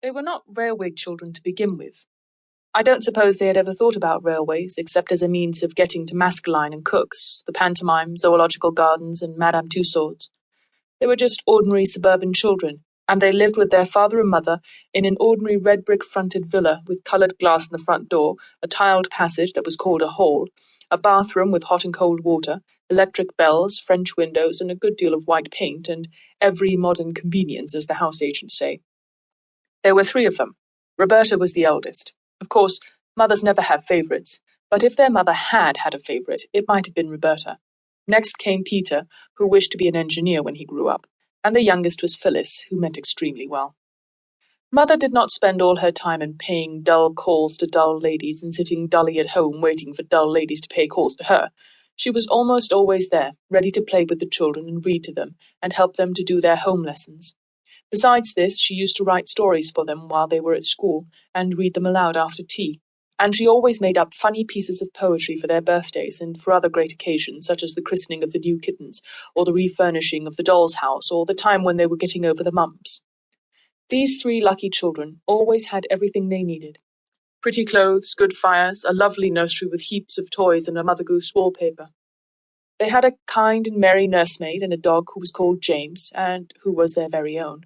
They were not railway children to begin with. I don't suppose they had ever thought about railways, except as a means of getting to Maskelyne and Cook's, the pantomime, zoological gardens, and Madame Tussauds. They were just ordinary suburban children, and they lived with their father and mother in an ordinary red-brick-fronted villa with coloured glass in the front door, a tiled passage that was called a hall, a bathroom with hot and cold water, electric bells, French windows, and a good deal of white paint, and every modern convenience, as the house agents say. There were 3 of them. Roberta was the eldest. Of course, mothers never have favourites, but if their mother had had a favourite, it might have been Roberta. Next came Peter, who wished to be an engineer when he grew up, and the youngest was Phyllis, who meant extremely well. Mother did not spend all her time in paying dull calls to dull ladies and sitting dully at home waiting for dull ladies to pay calls to her. She was almost always there, ready to play with the children and read to them, and help them to do their home lessons. Besides this, she used to write stories for them while they were at school, and read them aloud after tea. And she always made up funny pieces of poetry for their birthdays and for other great occasions, such as the christening of the new kittens, or the refurnishing of the doll's house, or the time when they were getting over the mumps. These 3 lucky children always had everything they needed. Pretty clothes, good fires, a lovely nursery with heaps of toys and a Mother Goose wallpaper. They had a kind and merry nursemaid and a dog who was called James, and who was their very own.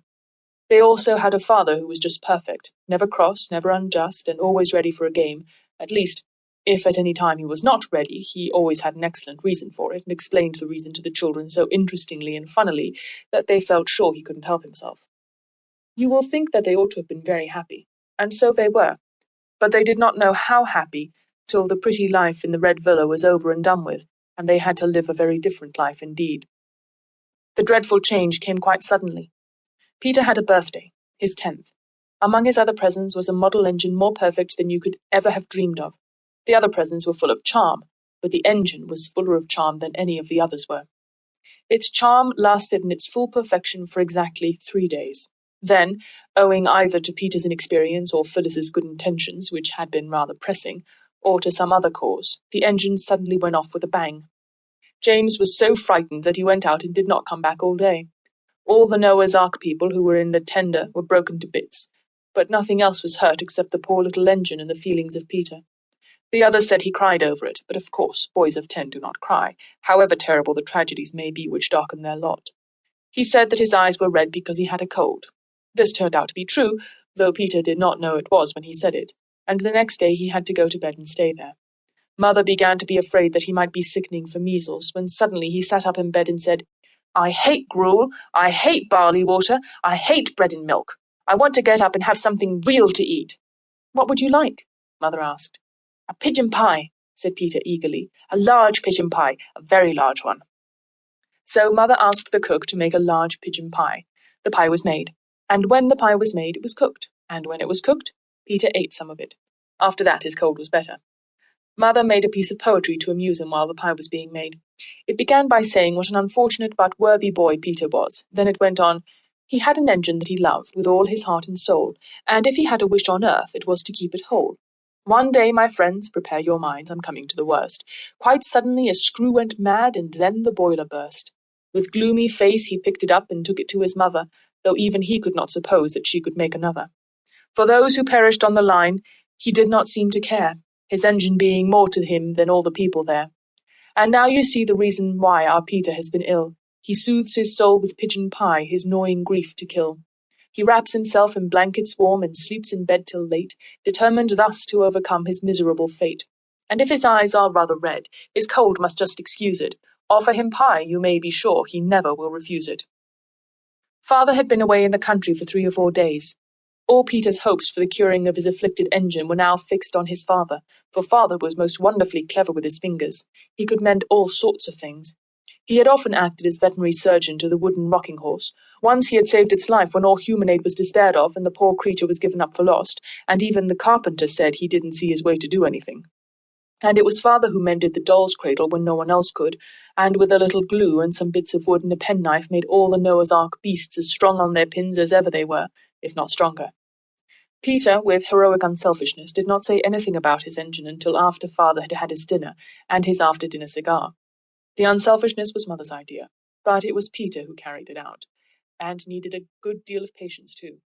They also had a father who was just perfect, never cross, never unjust, and always ready for a game. At least, if at any time he was not ready, he always had an excellent reason for it, and explained the reason to the children so interestingly and funnily that they felt sure he couldn't help himself. You will think that they ought to have been very happy, and so they were, but they did not know how happy till the pretty life in the red villa was over and done with, and they had to live a very different life indeed. The dreadful change came quite suddenly. Peter had a birthday, his 10th. Among his other presents was a model engine more perfect than you could ever have dreamed of. The other presents were full of charm, but the engine was fuller of charm than any of the others were. Its charm lasted in its full perfection for exactly 3 days. Then, owing either to Peter's inexperience or Phyllis's good intentions, which had been rather pressing, or to some other cause, the engine suddenly went off with a bang. James was so frightened that he went out and did not come back all day. All the Noah's Ark people who were in the tender were broken to bits, but nothing else was hurt except the poor little engine and the feelings of Peter. The others said he cried over it, but of course boys of 10 do not cry, however terrible the tragedies may be which darken their lot. He said that his eyes were red because he had a cold. This turned out to be true, though Peter did not know it was when he said it, and the next day he had to go to bed and stay there. Mother began to be afraid that he might be sickening for measles, when suddenly he sat up in bed and said, "I hate gruel, I hate barley water, I hate bread and milk. I want to get up and have something real to eat." "What would you like?" Mother asked. "A pigeon pie," said Peter eagerly. "A large pigeon pie, a very large one." So Mother asked the cook to make a large pigeon pie. The pie was made, and when the pie was made, it was cooked, and when it was cooked, Peter ate some of it. After that, his cold was better. Mother made a piece of poetry to amuse him while the pie was being made. It began by saying what an unfortunate but worthy boy Peter was. Then it went on, he had an engine that he loved with all his heart and soul, and if he had a wish on earth, it was to keep it whole. One day, my friends, prepare your minds, I'm coming to the worst. Quite suddenly a screw went mad, and then the boiler burst. With gloomy face he picked it up and took it to his mother, though even he could not suppose that she could make another. For those who perished on the line, he did not seem to care, his engine being more to him than all the people there. And now you see the reason why our Peter has been ill. He soothes his soul with pigeon pie, his gnawing grief to kill. He wraps himself in blankets warm and sleeps in bed till late, determined thus to overcome his miserable fate. And if his eyes are rather red, his cold must just excuse it. Offer him pie, you may be sure he never will refuse it. Father had been away in the country for 3 or 4 days. All Peter's hopes for the curing of his afflicted engine were now fixed on his father, for father was most wonderfully clever with his fingers. He could mend all sorts of things. He had often acted as veterinary surgeon to the wooden rocking horse. Once he had saved its life when all human aid was despaired of and the poor creature was given up for lost, and even the carpenter said he didn't see his way to do anything. And it was father who mended the doll's cradle when no one else could, and with a little glue and some bits of wood and a penknife made all the Noah's Ark beasts as strong on their pins as ever they were, if not stronger. Peter, with heroic unselfishness, did not say anything about his engine until after father had had his dinner and his after-dinner cigar. The unselfishness was mother's idea, but it was Peter who carried it out, and needed a good deal of patience too.